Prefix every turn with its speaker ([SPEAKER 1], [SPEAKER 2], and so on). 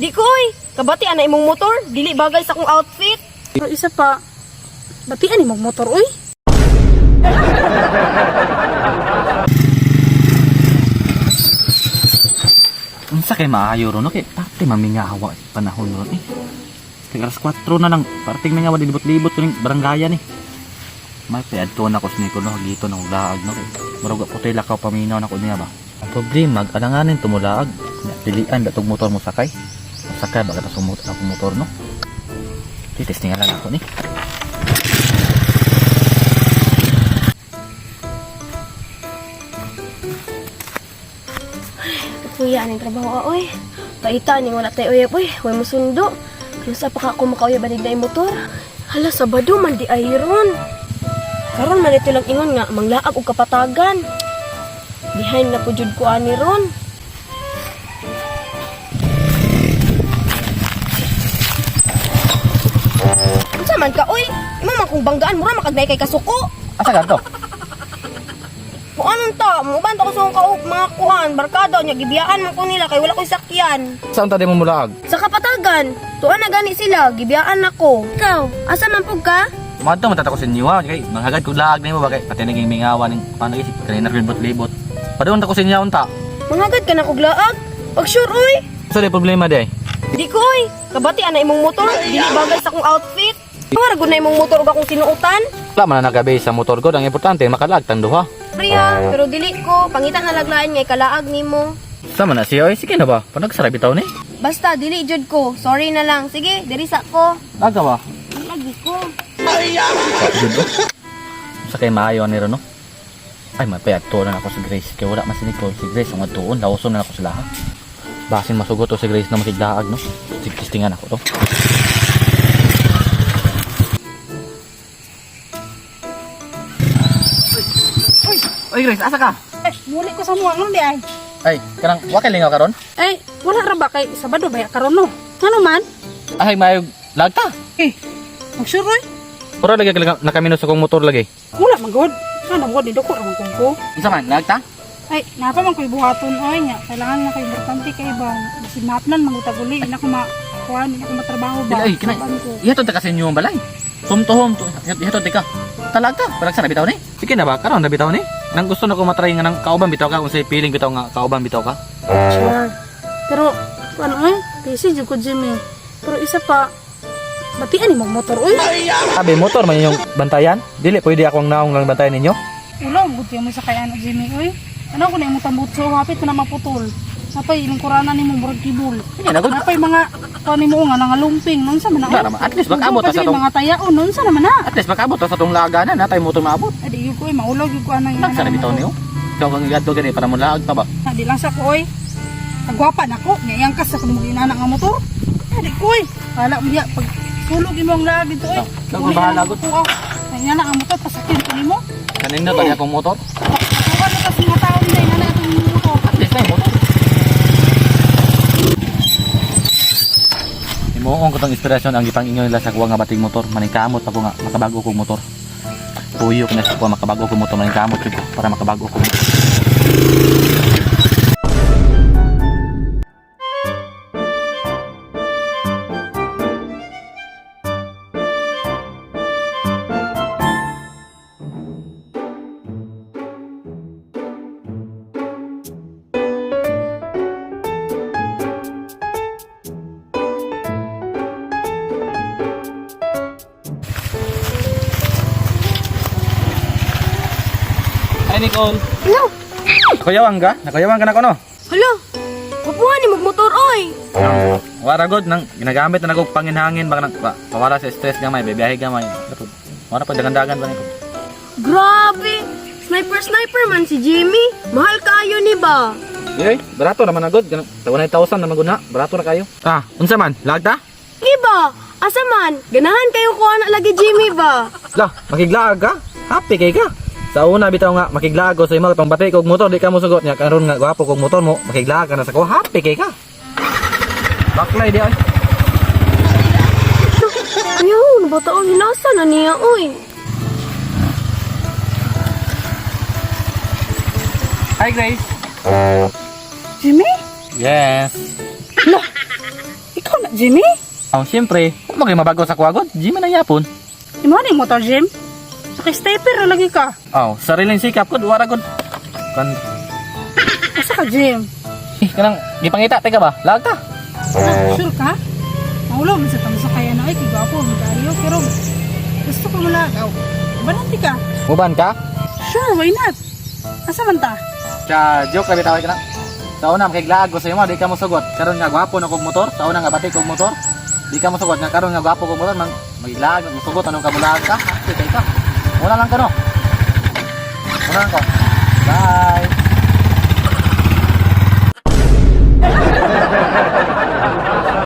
[SPEAKER 1] Di ko oy, kabati ana imong motor, dili bagay sa akong outfit.
[SPEAKER 2] Pero isa pa, batian imong motor, uy.
[SPEAKER 3] Unsa kay maayo ron, okay? Parte mamingawa panahon ron eh. Kaya alas 4 na lang, parting mingawa dilibot-libot ko ng barangayan eh. May payadto na ko siniko no, gito na uglaag no. Murag puti lakaw paminaw na ko niya ba. Ang problema, alanganin tumulaag. Dilian datog motor mo sakay. Sakay baga ta sumot ako motor no. Testing lang ako ni.
[SPEAKER 1] Kuya aning trabaho oy. Paita ning wala tay uyab oy, way musundo. Kung sa pa ka ako makauyab anig na motor. Hala Sabado man di ayron. Karon man ito lang ingon nga manglaag og kapatagan. Behind na po jud ko ani ron. Unsa man ka oy? Imo man kung banggaan mura makagnay kay kasuko.
[SPEAKER 3] Asa ka to?
[SPEAKER 1] Kung anong ta, mubanto ko sa akong mga kuhan, barkada niya, gibiyaan man ko nila kay wala ko'y sakyan.
[SPEAKER 3] Saan ta di mo mulaag?
[SPEAKER 1] Sa kapatagan, tuan na gani sila, gibiyaan ako. Ikaw, asa man pug ka?
[SPEAKER 3] Madto matata ko sa inyo ha, kay manghagad ko laag nimo ba kay pati naging mingawa ning paano isip kanina libot-libot. Padung ta ko sa inyo unta.
[SPEAKER 1] Mangagad ka na kog laag? Pag sure, oy.
[SPEAKER 3] Sa di problema day.
[SPEAKER 1] Di ko, oy. Kabati ana imong motor, dili bagay sa akong outfit. Wala gud na imong motor og akong sinuotan.
[SPEAKER 3] Wala man na nagabay sa motor ko, ang importante makalag tang duha.
[SPEAKER 1] Priya, pero dili ko, pangita na laglain ngay kalaag nimo.
[SPEAKER 3] Sama na siya, oy. Sige na ba? Panagsara bitaw ni.
[SPEAKER 1] Basta dili jud ko, sorry na lang. Sige, diri sa ko.
[SPEAKER 3] Aga ba?
[SPEAKER 1] Lagi ko.
[SPEAKER 3] Jud oh. Sa kay maayo ni no. Ay mapayato na ako sa Grace kay wala man si Nicole. Si Grace ang tuon, lawson na ako sa lahat. Basin masugot to si Grace na makiglaag no. Sigtistingan ako to. Oy Grace, asa ka?
[SPEAKER 2] Muli ko sa muwang nun di ay.
[SPEAKER 3] Ay, kanang wakay lingaw karon?
[SPEAKER 2] Ay, wala ra ba kay Sabado baya karon no? Ano man?
[SPEAKER 3] Ay mayog lagta.
[SPEAKER 2] Mag-sure, uy.
[SPEAKER 3] Puro lagi ka nakamino sa kong motor lagi.
[SPEAKER 2] Wala man god. Ano god dito ko ramon ko.
[SPEAKER 3] Unsa man lagta?
[SPEAKER 2] Ay, napa man ko'y buhaton ay nya. Kailangan na kay importante kay ba. Sinatnan mangutaguli ina ko kuan, ina ko matrabaho ba.
[SPEAKER 3] Ay, kinay. Ihatod ta kasi inyo ang balay. Home to home to. Ihatod ka. Talaga, parang sana bitaw ni. Sige na ba? Karon na bitaw ni. Nang gusto na ko matry nga ng kauban bitaw ka kung say feeling bitaw nga kauban bitaw ka.
[SPEAKER 2] Sure. Pero ano ay, busy jud ko Jimmy. Pero isa pa, batian imong motor uy.
[SPEAKER 3] Sabi motor man yung bantayan. Dili pwede akong naong lang bantayan ninyo.
[SPEAKER 2] Ulo, buti mo sa kay ano Jimmy uy. Ano ko na imong tambutso hapit ko na maputol. Napay ilang kurana nimo murag kibul.
[SPEAKER 3] Sige na gud.
[SPEAKER 2] Napay mga kuan nimo nga nangalungping nun sa man.
[SPEAKER 3] Wala naman. At least makaabot ta sa tong
[SPEAKER 2] mga tayaon nun sa naman na.
[SPEAKER 3] At least makaabot ta sa tong laganan na tay motor maabot.
[SPEAKER 2] Adi yung ko maulog yung kuan nang
[SPEAKER 3] Nang sana bitaw niyo. Ikaw kang iadto gani para mo laag pa ba?
[SPEAKER 2] Di lang sa ko oy. Nagwapa na ko, ngayang kas sa kung ginana nga motor. Adi ko oy. Hala mo ya pag sulog imong lag dito oy.
[SPEAKER 3] Ikaw ang bahala gud.
[SPEAKER 2] Ngayang na ang motor pasakin ko nimo.
[SPEAKER 3] Kanina ba akong motor?
[SPEAKER 2] Kuan ka sa mga tao nila na atong motor.
[SPEAKER 3] At least na yung motor. Imuong ko tong inspirasyon ang gipang ingon nila sa kuwa nga bating motor. Maningkamot ako nga makabago kong motor. Tuyo ko na sa kuwa makabago kong motor. Maningkamot ko para makabago kong motor. Ay Nicole.
[SPEAKER 1] Hello.
[SPEAKER 3] Nakuyawang ka? Nakuyawang ka na ko no?
[SPEAKER 1] Hala. Kapuhan ni mong motor oy.
[SPEAKER 3] Wara god nang ginagamit na nagog panginhangin baka nang pawala sa stress gamay, bibiyahe gamay. Wala pa dagandagan ba nito?
[SPEAKER 1] Grabe. Sniper man si Jimmy. Mahal kayo ni ba?
[SPEAKER 3] Eh, barato naman agad. 1,000 na maguna. Barato na kayo. Ah, unsa man? Lagta?
[SPEAKER 1] Iba. Asa man? Ganahan kayo ko anak lagi Jimmy ba?
[SPEAKER 3] Lah, makiglaag ka? Happy kay ka. Sa una bitaw nga makiglaag ko sa imo tong batay kog motor di ka mo sugot nya karon nga gwapo kog motor mo makiglaag ka na sa ko happy kay ka. Baklay di ay.
[SPEAKER 1] Ayaw, nabataon hinasa na niya oy.
[SPEAKER 3] Hi Grace.
[SPEAKER 2] Jimmy?
[SPEAKER 3] Yes.
[SPEAKER 2] Lah. Jimmy?
[SPEAKER 3] Oh, siyempre, kung maging mabago sa kuwagod, Jimmy na yapon.
[SPEAKER 2] Imo ni motor, Jim? Sa stepper na lagi ka.
[SPEAKER 3] Oh, sariling sikap ko, wara gud. Kan,
[SPEAKER 2] Asa ka, Jim?
[SPEAKER 3] kanang, gipangita, teka ba? Lag ka.
[SPEAKER 2] Sure ka? Maulo, man sa tamasakayan na ay, kigapo, magaryo, pero gusto ko malagaw. Banati ka?
[SPEAKER 3] Muban ka?
[SPEAKER 2] Sure, why not? Asa man ta?
[SPEAKER 3] Sa joke kami tawag ka na. Sa una, makiglaag ko sa imo, di ka mo sugot. Karon nga gwapo na kog motor, sa una nga bati kog motor. Di ka mo sugot nga karon nga gwapo kog motor, magiglaag, magsugot, anong kabulaan ka? Okay, ka. Wala lang ko no. Wala lang ko. Bye.